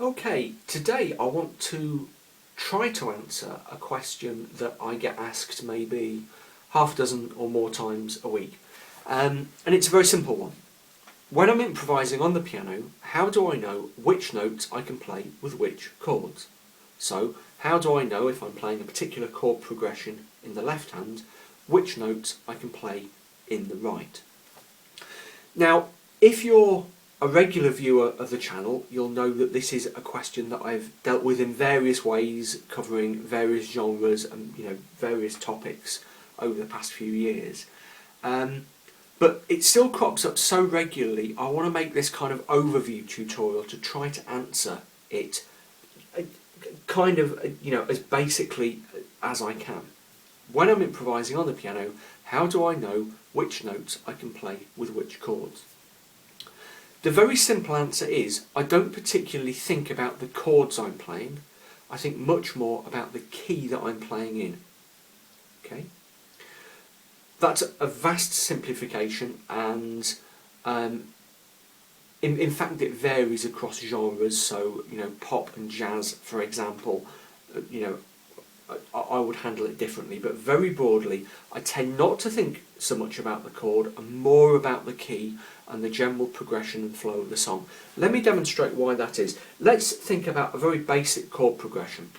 Okay, today I want to try to answer a question that I get asked maybe half a dozen or more times a week. And it's a very simple one. When I'm improvising on the piano, how do I know which notes I can play with which chords? So, how do I know if I'm playing a particular chord progression in the left hand, which notes I can play in the right? Now, if you're a regular viewer of the channel, you'll know that this is a question that I've dealt with in various ways, covering various genres and various topics over the past few years. But it still crops up so regularly, I want to make this kind of overview tutorial to try to answer it kind of, as basically as I can. When I'm improvising on the piano, how do I know which notes I can play with which chords? The very simple answer is, I don't particularly think about the chords I'm playing, I think much more about the key that I'm playing in. Okay? That's a vast simplification, and in fact it varies across genres. So pop and jazz, for example, I would handle it differently, but very broadly I tend not to think so much about the chord and more about the key and the general progression and flow of the song. Let me demonstrate why that is. Let's think about a very basic chord progression,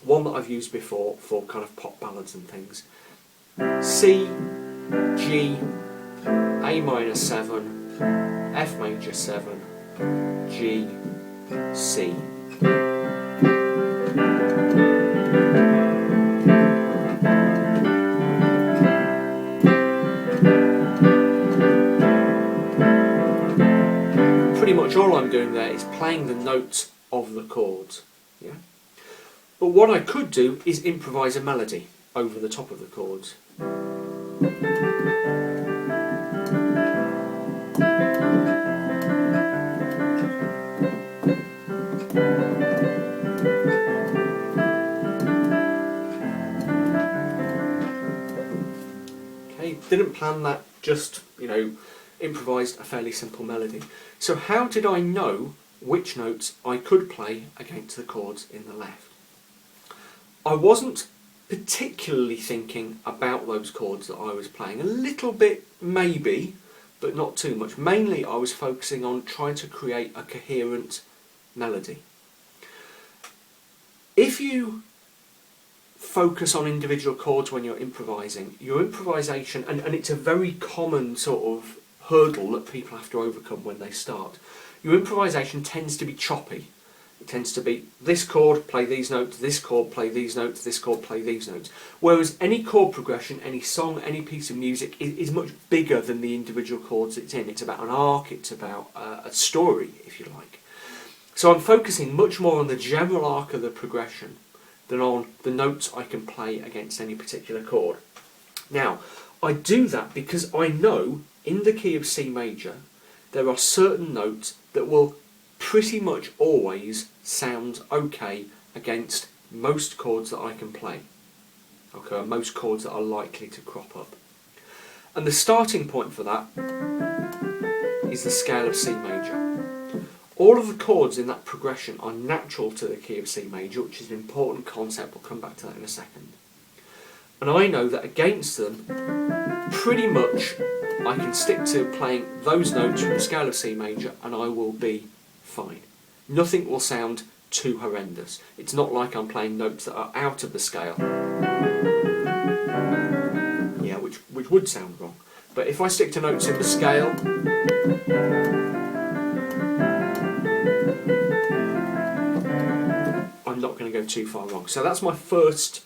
one that I've used before for kind of pop ballads and things. C, G, A minor 7, F major 7, G, C. Pretty much all I'm doing there is playing the notes of the chords. Yeah? But what I could do is improvise a melody over the top of the chords. Okay, didn't plan that, just, improvised a fairly simple melody. So how did I know which notes I could play against the chords in the left? I wasn't particularly thinking about those chords that I was playing. A little bit maybe, but not too much. Mainly I was focusing on trying to create a coherent melody. If you focus on individual chords when you're improvising, your improvisation, and it's a very common sort of hurdle that people have to overcome when they start, your improvisation tends to be choppy. It tends to be this chord, play these notes, this chord, play these notes, this chord, play these notes. Whereas any chord progression, any song, any piece of music is much bigger than the individual chords it's in. It's about an arc, it's about a story, if you like. So I'm focusing much more on the general arc of the progression than on the notes I can play against any particular chord. Now, I do that because I know in the key of C major there are certain notes that will pretty much always sound okay against most chords that I can play. Okay, most chords that are likely to crop up. And the starting point for that is the scale of C major. All of the chords in that progression are natural to the key of C major, which is an important concept. We'll come back to that in a second. And I know that against them, pretty much I can stick to playing those notes from the scale of C major and I will be fine. Nothing will sound too horrendous. It's not like I'm playing notes that are out of the scale. Yeah, which would sound wrong. But if I stick to notes in the scale, I'm not going to go too far wrong. So that's my first,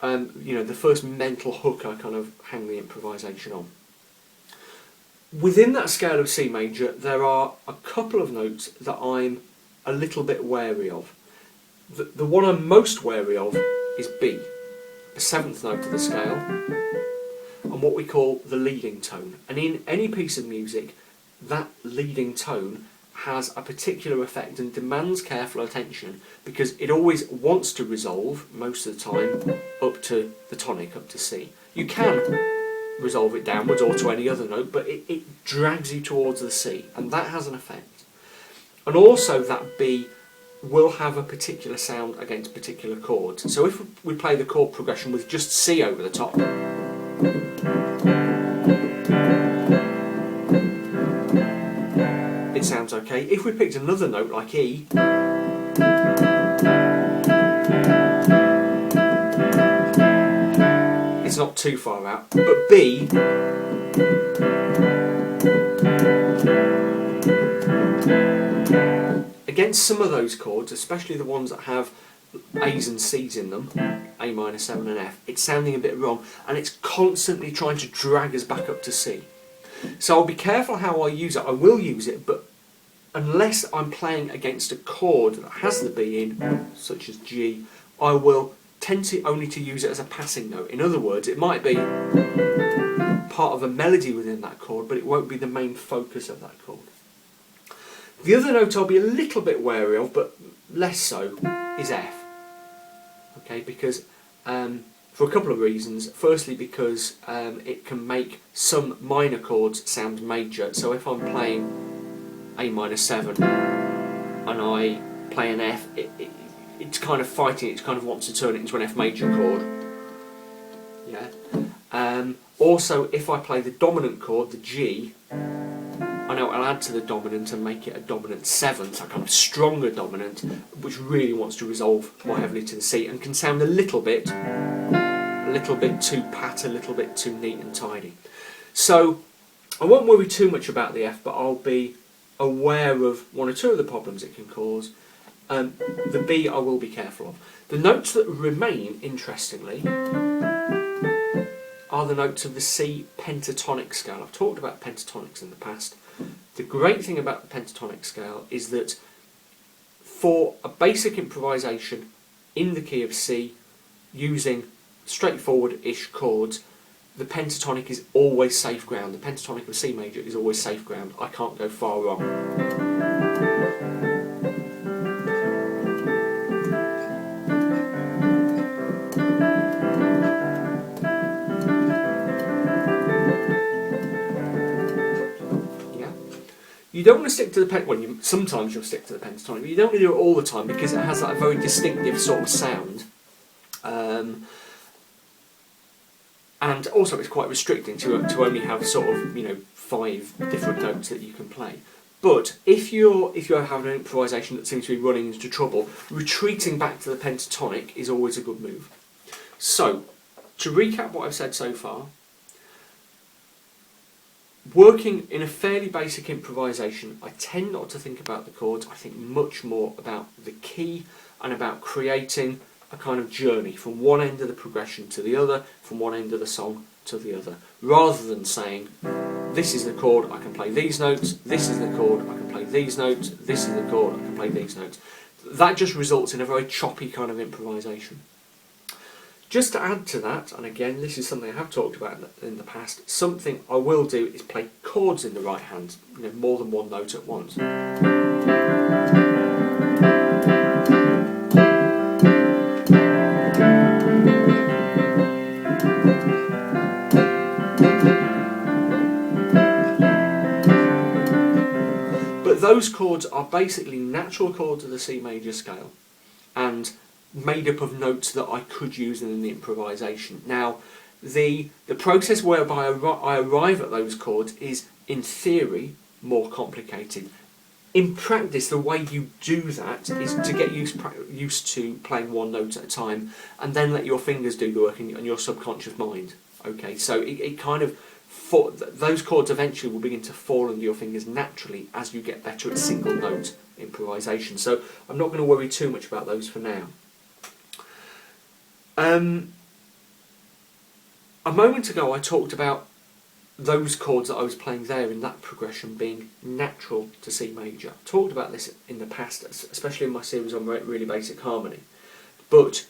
the first mental hook I kind of hang the improvisation on. Within that scale of C major, there are a couple of notes that I'm a little bit wary of. The one I'm most wary of is B, the 7th note of the scale, and what we call the leading tone. And in any piece of music, that leading tone has a particular effect and demands careful attention because it always wants to resolve, most of the time, up to the tonic, up to C. You can resolve it downwards or to any other note, but it drags you towards the C, and that has an effect. And also that B will have a particular sound against particular chords. So if we play the chord progression with just C over the top, it sounds okay. If we picked another note like E, it's not too far out, but B, against some of those chords, especially the ones that have A's and C's in them, A minor 7 and F, it's sounding a bit wrong, and it's constantly trying to drag us back up to C. So I'll be careful how I use it. I will use it, but unless I'm playing against a chord that has the B in, such as G, I will tend to only to use it as a passing note. In other words, it might be part of a melody within that chord, but it won't be the main focus of that chord. The other note I'll be a little bit wary of, but less so, is F. Okay, because for a couple of reasons. Firstly, because it can make some minor chords sound major. So if I'm playing A minor 7 and I play an F, it's kind of fighting, it kind of wants to turn it into an F major chord. Yeah. Also, if I play the dominant chord, the G, I know I'll add to the dominant and make it a dominant 7th, a kind of stronger dominant, which really wants to resolve more heavily to the C and can sound a little bit too pat, a little bit too neat and tidy. So I won't worry too much about the F, but I'll be aware of one or two of the problems it can cause. The B I will be careful of. The notes that remain, interestingly, are the notes of the C pentatonic scale. I've talked about pentatonics in the past. The great thing about the pentatonic scale is that for a basic improvisation in the key of C, using straightforward-ish chords, the pentatonic is always safe ground. The pentatonic of C major is always safe ground. I can't go far wrong. You don't want to stick to the sometimes you'll stick to the pentatonic, but you don't want to do it all the time because it has that very distinctive sort of sound. And also it's quite restricting to only have sort of 5 different notes that you can play. But if you're having an improvisation that seems to be running into trouble, retreating back to the pentatonic is always a good move. So, to recap what I've said so far, working in a fairly basic improvisation, I tend not to think about the chords. I think much more about the key and about creating a kind of journey from one end of the progression to the other, from one end of the song to the other, rather than saying, this is the chord, I can play these notes, this is the chord, I can play these notes, this is the chord, I can play these notes. That just results in a very choppy kind of improvisation. Just to add to that, and again this is something I have talked about in the past, something I will do is play chords in the right hand, more than one note at once. But those chords are basically natural chords of the C major scale, and made up of notes that I could use in the improvisation. Now, the process whereby I arrive at those chords is, in theory, more complicated. In practice, the way you do that is to get used to playing one note at a time, and then let your fingers do the work and your subconscious mind. Okay, so it kind of those chords eventually will begin to fall under your fingers naturally as you get better at single note improvisation. So I'm not going to worry too much about those for now. A moment ago I talked about those chords that I was playing there in that progression being natural to C major. I talked about this in the past, especially in my series on really basic harmony. But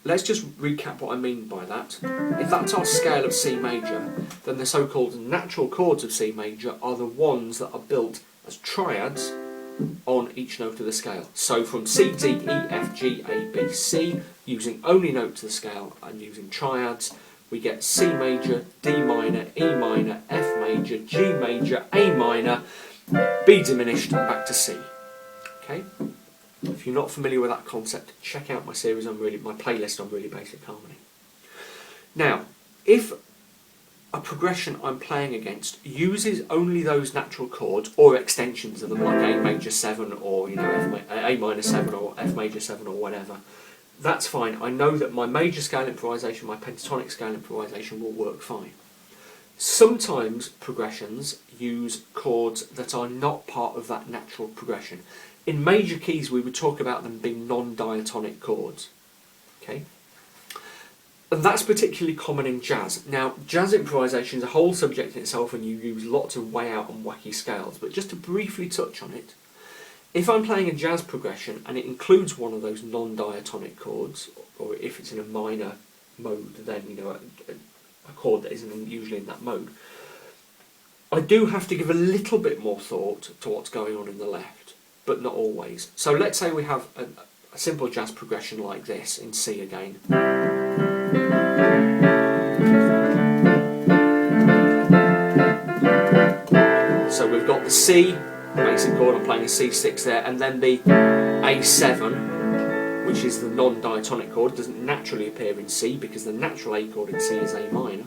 let's just recap what I mean by that. If that's our scale of C major, then the so-called natural chords of C major are the ones that are built as triads on each note of the scale. So from C, D, E, F, G, A, B, C, using only notes of the scale and using triads, we get C major, D minor, E minor, F major, G major, A minor, B diminished, and back to C. Okay? If you're not familiar with that concept, check out my series on my playlist on really basic harmony. Now, if a progression I'm playing against uses only those natural chords or extensions of them, like A major 7 or A minor 7 or F major 7 or whatever, that's fine. I know that my major scale improvisation, my pentatonic scale improvisation will work fine. Sometimes progressions use chords that are not part of that natural progression. In major keys we would talk about them being non-diatonic chords. Okay? And that's particularly common in jazz. Now, jazz improvisation is a whole subject in itself and you use lots of way out and wacky scales, but just to briefly touch on it, if I'm playing a jazz progression and it includes one of those non-diatonic chords, or if it's in a minor mode, then a chord that isn't usually in that mode, I do have to give a little bit more thought to what's going on in the left, but not always. So let's say we have a simple jazz progression like this in C again. So we've got the C basic chord, I'm playing a C6 there, and then the A7, which is the non-diatonic chord, doesn't naturally appear in C because the natural A chord in C is A minor,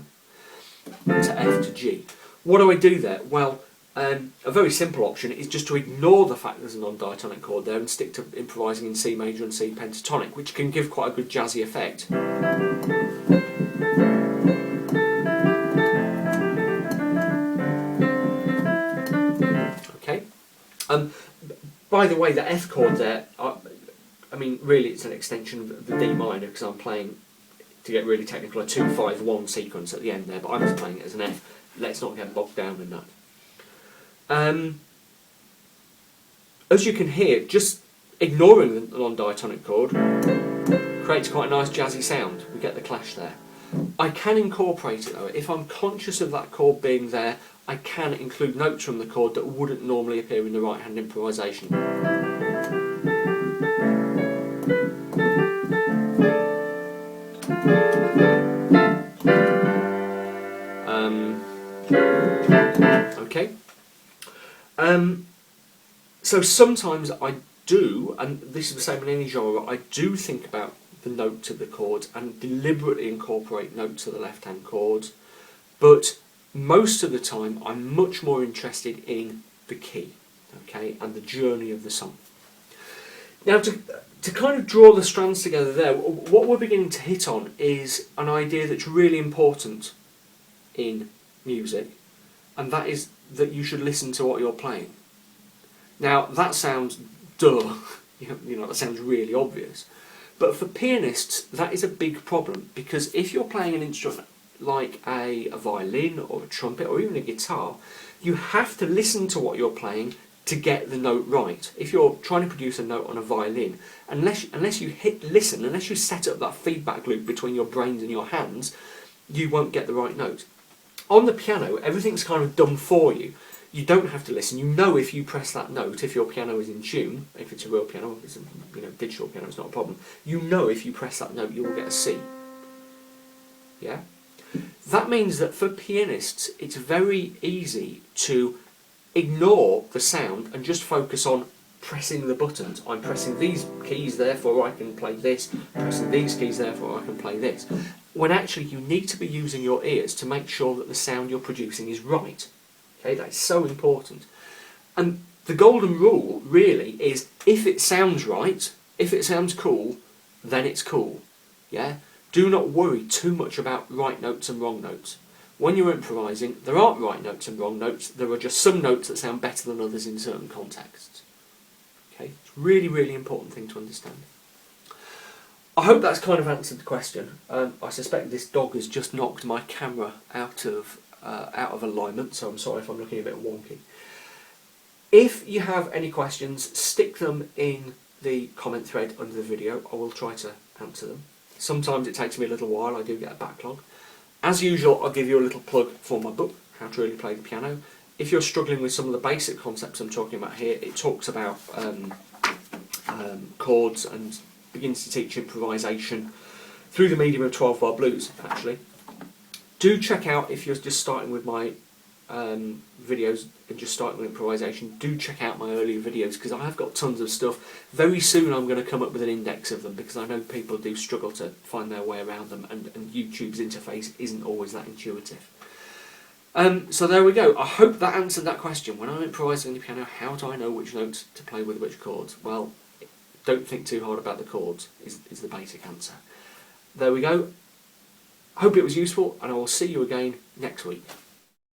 to F to G. What do I do there? Well, a very simple option is just to ignore the fact there's a non-diatonic chord there and stick to improvising in C major and C pentatonic, which can give quite a good jazzy effect. Okay. By the way, the F chord there, I mean, really it's an extension of the D minor because I'm playing, to get really technical, a 2-5-1 sequence at the end there, but I'm just playing it as an F. Let's not get bogged down in that. As you can hear, just ignoring the non-diatonic chord creates quite a nice jazzy sound. We get the clash there. I can incorporate it though. If I'm conscious of that chord being there, I can include notes from the chord that wouldn't normally appear in the right hand improvisation. Okay. So sometimes I do, and this is the same in any genre, I do think about the notes of the chords and deliberately incorporate notes of the left hand chords, but most of the time I'm much more interested in the key, okay, and the journey of the song. Now to kind of draw the strands together there, what we're beginning to hit on is an idea that's really important in music, and that is that you should listen to what you're playing. Now that sounds duh, that sounds really obvious, but for pianists that is a big problem, because if you're playing an instrument like a violin or a trumpet or even a guitar, you have to listen to what you're playing to get the note right. If you're trying to produce a note on a violin, unless you listen, unless you set up that feedback loop between your brains and your hands, you won't get the right note. On the piano, everything's kind of done for you. You don't have to listen. You know if you press that note, if your piano is in tune, if it's a real piano, if it's a digital piano, it's not a problem. You know if you press that note, you will get a C. Yeah? That means that for pianists, it's very easy to ignore the sound and just focus on pressing the buttons. I'm pressing these keys, therefore I can play this. Pressing these keys, therefore I can play this. When actually you need to be using your ears to make sure that the sound you're producing is right. Okay, that's so important. And the golden rule really is, if it sounds right, if it sounds cool, then it's cool. Yeah? Do not worry too much about right notes and wrong notes. When you're improvising, there aren't right notes and wrong notes, there are just some notes that sound better than others in certain contexts. Okay? It's a really, really important thing to understand. I hope that's kind of answered the question. I suspect this dog has just knocked my camera out of alignment, so I'm sorry if I'm looking a bit wonky. If you have any questions, stick them in the comment thread under the video. I will try to answer them. Sometimes it takes me a little while, I do get a backlog. As usual, I'll give you a little plug for my book, How to Really Play the Piano. if you're struggling with some of the basic concepts I'm talking about here, it talks about chords and begins to teach improvisation through the medium of 12-bar blues, actually. Do check out, if you're just starting with my videos and just starting with improvisation, do check out my earlier videos, because I have got tons of stuff. Very soon I'm going to come up with an index of them, because I know people do struggle to find their way around them, and YouTube's interface isn't always that intuitive. So there we go. I hope that answered that question. When I'm improvising on the piano, how do I know which notes to play with which chords? Well, don't think too hard about the chords, is the basic answer. There we go. Hope it was useful, and I will see you again next week.